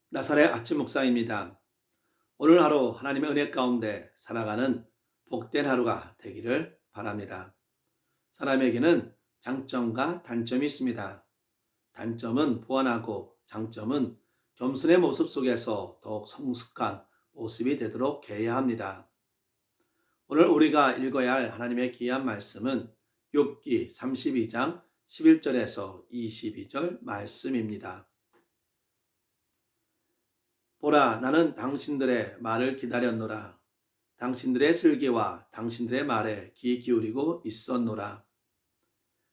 나사렛 아침 묵상입니다. 오늘 하루 하나님의 은혜 가운데 살아가는 복된 하루가 되기를 바랍니다. 사람에게는 장점과 단점이 있습니다. 단점은 보완하고 장점은 겸손의 모습 속에서 더욱 성숙한 모습이 되도록 해야 합니다. 오늘 우리가 읽어야 할 하나님의 귀한 말씀은 욥기 32장 11절에서 22절 말씀입니다. 보라, 나는 당신들의 말을 기다렸노라. 당신들의 슬기와 당신들의 말에 귀 기울이고 있었노라.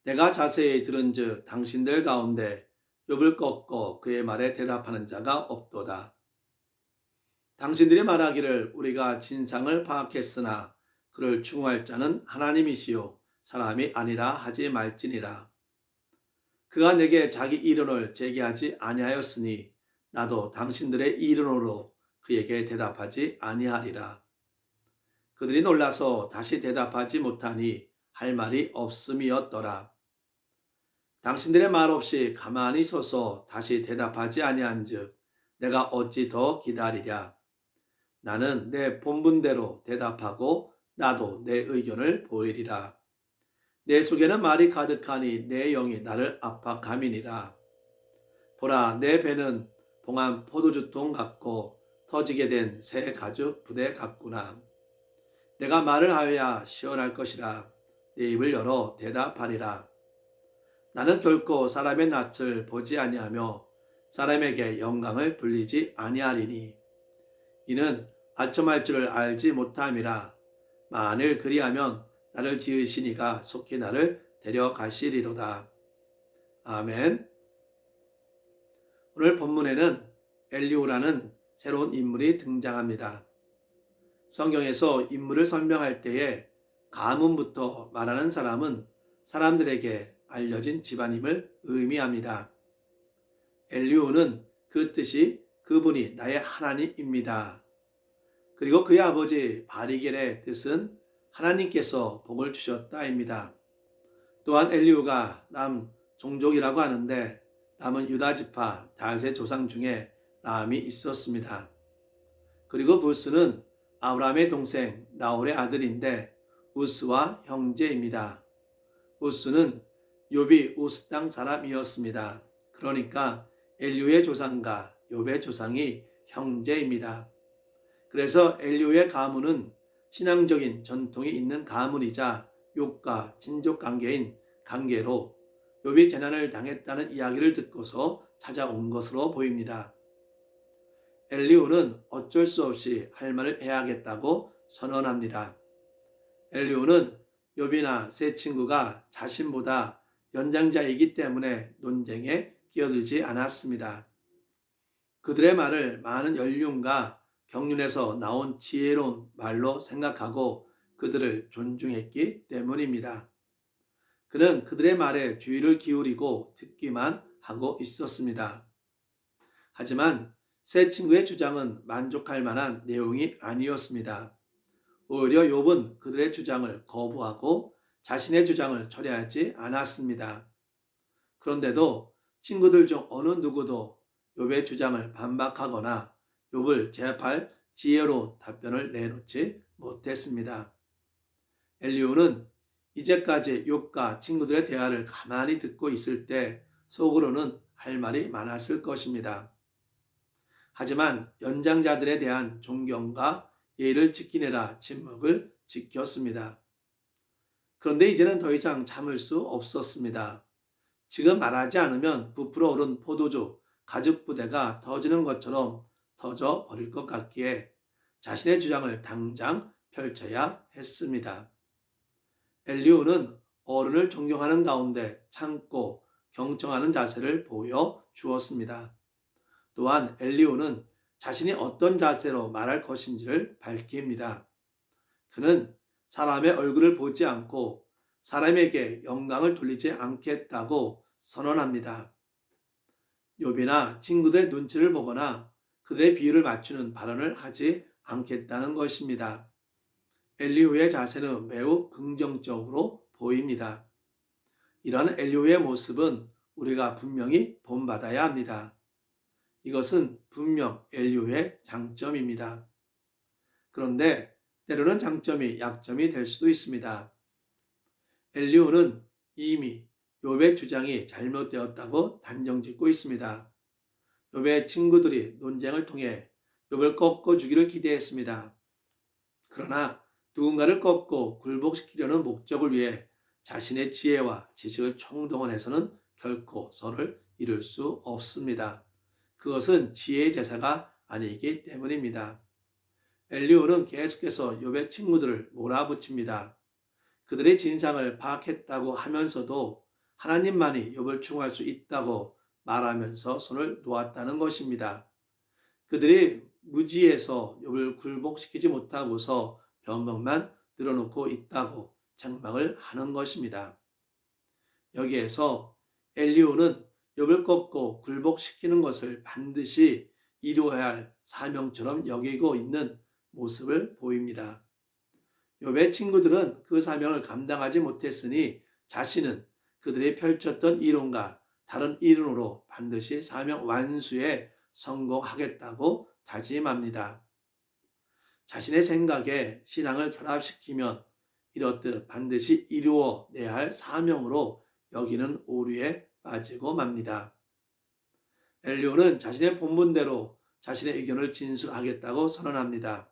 내가 자세히 들은즉 당신들 가운데 욥을 꺾고 그의 말에 대답하는 자가 없도다. 당신들이 말하기를 우리가 진상을 파악했으나 그를 추궁할 자는 하나님이시요 사람이 아니라 하지 말지니라. 그가 내게 자기 이론을 제기하지 아니하였으니 나도 당신들의 이론으로 그에게 대답하지 아니하리라. 그들이 놀라서 다시 대답하지 못하니 할 말이 없음이었더라. 당신들의 말 없이 가만히 서서 다시 대답하지 아니한즉 내가 어찌 더 기다리랴. 나는 내 본분대로 대답하고 나도 내 의견을 보이리라. 내 속에는 말이 가득하니 내 영이 나를 압박함이니라. 보라, 내 배는 봉한 포도주통 같고 터지게 된 새 가죽 부대 같구나. 내가 말을 하여야 시원할 것이라. 내 입을 열어 대답하리라. 나는 결코 사람의 낯을 보지 아니하며 사람에게 영광을 돌리지 아니하리니 이는 아첨할 줄을 알지 못함이라. 만일 그리하면 나를 지으시니가 속히 나를 데려가시리로다. 아멘. 오늘 본문에는 엘리후라는 새로운 인물이 등장합니다. 성경에서 인물을 설명할 때에 가문부터 말하는 사람은 사람들에게 알려진 집안임을 의미합니다. 엘리후는 그 뜻이 그분이 나의 하나님입니다. 그리고 그의 아버지 바리겔의 뜻은 하나님께서 복을 주셨다입니다. 또한 엘리후가 람 종족이라고 하는데 람은 유다지파 다윗의 조상 중에 람이 있었습니다. 그리고 부스는 아브라함의 동생 나홀의 아들인데 우스와 형제입니다. 우스는 욥이 우스 땅 사람이었습니다. 그러니까 엘리후의 조상과 욥의 조상이 형제입니다. 그래서 엘리후의 가문은 신앙적인 전통이 있는 가문이자 욥과 친족 관계로 욥이 재난을 당했다는 이야기를 듣고서 찾아온 것으로 보입니다. 엘리후는 어쩔 수 없이 할 말을 해야겠다고 선언합니다. 엘리후는 욥이나 세 친구가 자신보다 연장자이기 때문에 논쟁에 끼어들지 않았습니다. 그들의 말을 많은 연륜과 경륜에서 나온 지혜로운 말로 생각하고 그들을 존중했기 때문입니다. 그는 그들의 말에 주의를 기울이고 듣기만 하고 있었습니다. 하지만 세 친구의 주장은 만족할 만한 내용이 아니었습니다. 오히려 욥은 그들의 주장을 거부하고 자신의 주장을 철회하지 않았습니다. 그런데도 친구들 중 어느 누구도 욥의 주장을 반박하거나 욥을 제압할 지혜로운 답변을 내놓지 못했습니다. 엘리후는 이제까지 욥과 친구들의 대화를 가만히 듣고 있을 때 속으로는 할 말이 많았을 것입니다. 하지만 연장자들에 대한 존경과 예의를 지키느라 침묵을 지켰습니다. 그런데 이제는 더 이상 참을 수 없었습니다. 지금 말하지 않으면 부풀어 오른 포도주 가죽 부대가 터지는 것처럼 터져 버릴 것 같기에 자신의 주장을 당장 펼쳐야 했습니다. 엘리후는 어른을 존경하는 가운데 참고 경청하는 자세를 보여 주었습니다. 또한 엘리후는 자신이 어떤 자세로 말할 것인지를 밝힙니다. 그는 사람의 얼굴을 보지 않고 사람에게 영광을 돌리지 않겠다고 선언합니다. 욥이나 친구들의 눈치를 보거나 그들의 비유를 맞추는 발언을 하지 않겠다는 것입니다. 엘리후의 자세는 매우 긍정적으로 보입니다. 이런 엘리후의 모습은 우리가 분명히 본받아야 합니다. 이것은 분명 엘리후의 장점입니다. 그런데 때로는 장점이 약점이 될 수도 있습니다. 엘리후는 이미 욥의 주장이 잘못되었다고 단정짓고 있습니다. 욥의 친구들이 논쟁을 통해 욥을 꺾어주기를 기대했습니다. 그러나 누군가를 꺾고 굴복시키려는 목적을 위해 자신의 지혜와 지식을 총동원해서는 결코 선을 이룰 수 없습니다. 그것은 지혜의 제사가 아니기 때문입니다. 엘리후는 계속해서 욥의 친구들을 몰아붙입니다. 그들의 진상을 파악했다고 하면서도 하나님만이 욥을 충고할 수 있다고 말하면서 손을 놓았다는 것입니다. 그들이 무지에서 욥을 굴복시키지 못하고서 변명만 늘어놓고 있다고 책망을 하는 것입니다. 여기에서 엘리후는 욥을 꺾고 굴복시키는 것을 반드시 이루어야 할 사명처럼 여기고 있는 모습을 보입니다. 욥의 친구들은 그 사명을 감당하지 못했으니 자신은 그들이 펼쳤던 이론과 다른 이론으로 반드시 사명 완수에 성공하겠다고 다짐합니다. 자신의 생각에 신앙을 결합시키면 이렇듯 반드시 이루어내야 할 사명으로 여기는 오류에 빠지고 맙니다. 엘리후는 자신의 본분대로 자신의 의견을 진술하겠다고 선언합니다.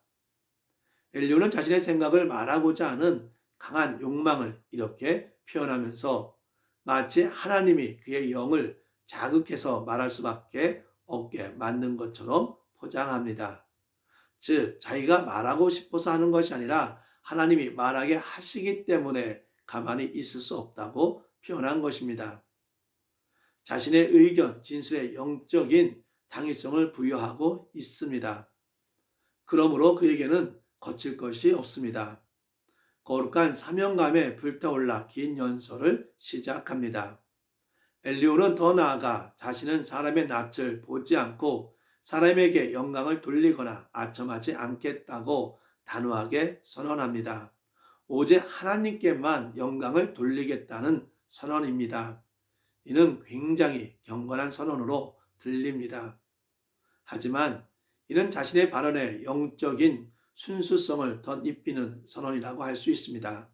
엘리후는 자신의 생각을 말하고자 하는 강한 욕망을 이렇게 표현하면서 마치 하나님이 그의 영을 자극해서 말할 수밖에 없게 만든 것처럼 포장합니다. 즉 자기가 말하고 싶어서 하는 것이 아니라 하나님이 말하게 하시기 때문에 가만히 있을 수 없다고 표현한 것입니다. 자신의 의견, 진술에 영적인 당위성을 부여하고 있습니다. 그러므로 그에게는 거칠 것이 없습니다. 거룩한 사명감에 불타올라 긴 연설을 시작합니다. 엘리후는 더 나아가 자신은 사람의 낯을 보지 않고 사람에게 영광을 돌리거나 아첨하지 않겠다고 단호하게 선언합니다. 오직 하나님께만 영광을 돌리겠다는 선언입니다. 이는 굉장히 경건한 선언으로 들립니다. 하지만 이는 자신의 발언에 영적인 순수성을 덧입히는 선언이라고 할 수 있습니다.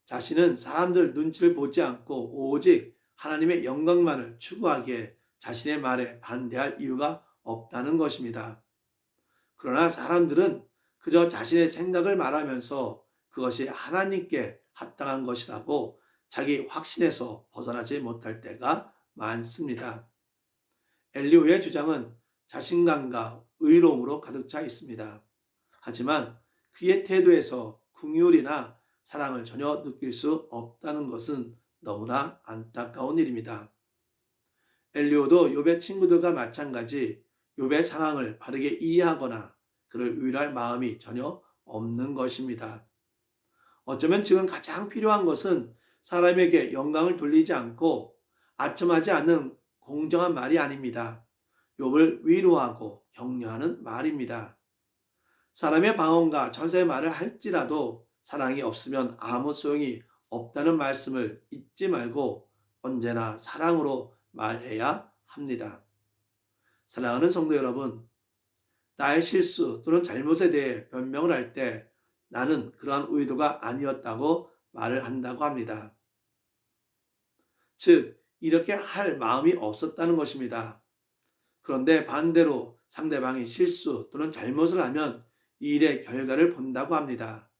자신은 사람들 눈치를 보지 않고 오직 하나님의 영광만을 추구하기에 자신의 말에 반대할 이유가 없다는 것입니다. 그러나 사람들은 그저 자신의 생각을 말하면서 그것이 하나님께 합당한 것이라고 자기 확신에서 벗어나지 못할 때가 많습니다. 엘리후의 주장은 자신감과 의로움으로 가득 차 있습니다. 하지만 그의 태도에서 긍휼이나 사랑을 전혀 느낄 수 없다는 것은 너무나 안타까운 일입니다. 엘리후도 욥의 친구들과 마찬가지 욥의 상황을 바르게 이해하거나 그를 위로할 마음이 전혀 없는 것입니다. 어쩌면 지금 가장 필요한 것은 사람에게 영광을 돌리지 않고 아첨하지 않는 공정한 말이 아닙니다. 욥을 위로하고 격려하는 말입니다. 사람의 방언과 천사의 말을 할지라도 사랑이 없으면 아무 소용이 없다는 말씀을 잊지 말고 언제나 사랑으로 말해야 합니다. 사랑하는 성도 여러분, 나의 실수 또는 잘못에 대해 변명을 할 때 나는 그러한 의도가 아니었다고 말을 한다고 합니다. 즉, 이렇게 할 마음이 없었다는 것입니다. 그런데 반대로 상대방이 실수 또는 잘못을 하면 이 일의 결과를 본다고 합니다.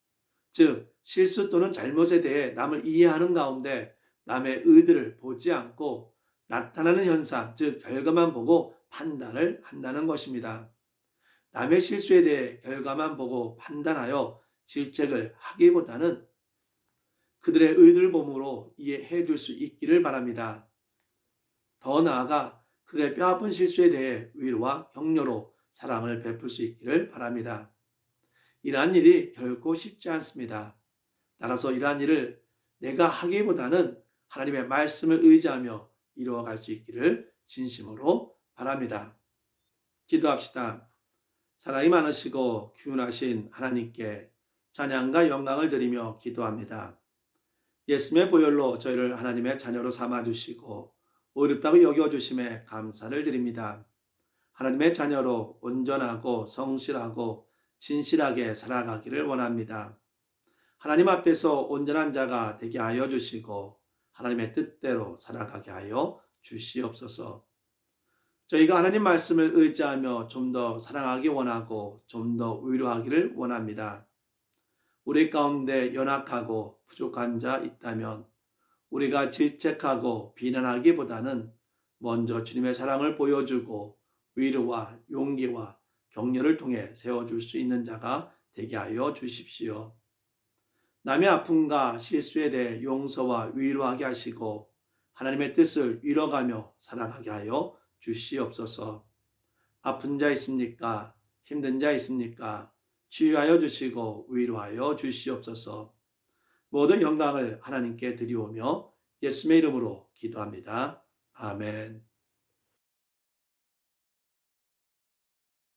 즉, 실수 또는 잘못에 대해 남을 이해하는 가운데 남의 의도를 보지 않고 나타나는 현상, 즉 결과만 보고 판단을 한다는 것입니다. 남의 실수에 대해 결과만 보고 판단하여 질책을 하기보다는 그들의 의도를 보므로 이해해 줄 수 있기를 바랍니다. 더 나아가 그들의 뼈아픈 실수에 대해 위로와 격려로 사랑을 베풀 수 있기를 바랍니다. 이러한 일이 결코 쉽지 않습니다. 따라서 이러한 일을 내가 하기보다는 하나님의 말씀을 의지하며 이루어갈 수 있기를 진심으로 바랍니다. 기도합시다. 사랑이 많으시고 귀운하신 하나님께 찬양과 영광을 드리며 기도합니다. 예수님의 보혈로 저희를 하나님의 자녀로 삼아주시고 의롭다고 여겨주심에 감사를 드립니다. 하나님의 자녀로 온전하고 성실하고 진실하게 살아가기를 원합니다. 하나님 앞에서 온전한 자가 되게 하여 주시고 하나님의 뜻대로 살아가게 하여 주시옵소서. 저희가 하나님 말씀을 의지하며 좀 더 사랑하기 원하고 좀 더 위로하기를 원합니다. 우리 가운데 연약하고 부족한 자 있다면 우리가 질책하고 비난하기보다는 먼저 주님의 사랑을 보여주고 위로와 용기와 격려를 통해 세워줄 수 있는 자가 되게 하여 주십시오. 남의 아픔과 실수에 대해 용서와 위로하게 하시고 하나님의 뜻을 이뤄가며 살아가게 하여 주시옵소서. 아픈 자 있습니까? 힘든 자 있습니까? 치유하여 주시고 위로하여 주시옵소서. 모든 영광을 하나님께 드리오며 예수님의 이름으로 기도합니다. 아멘.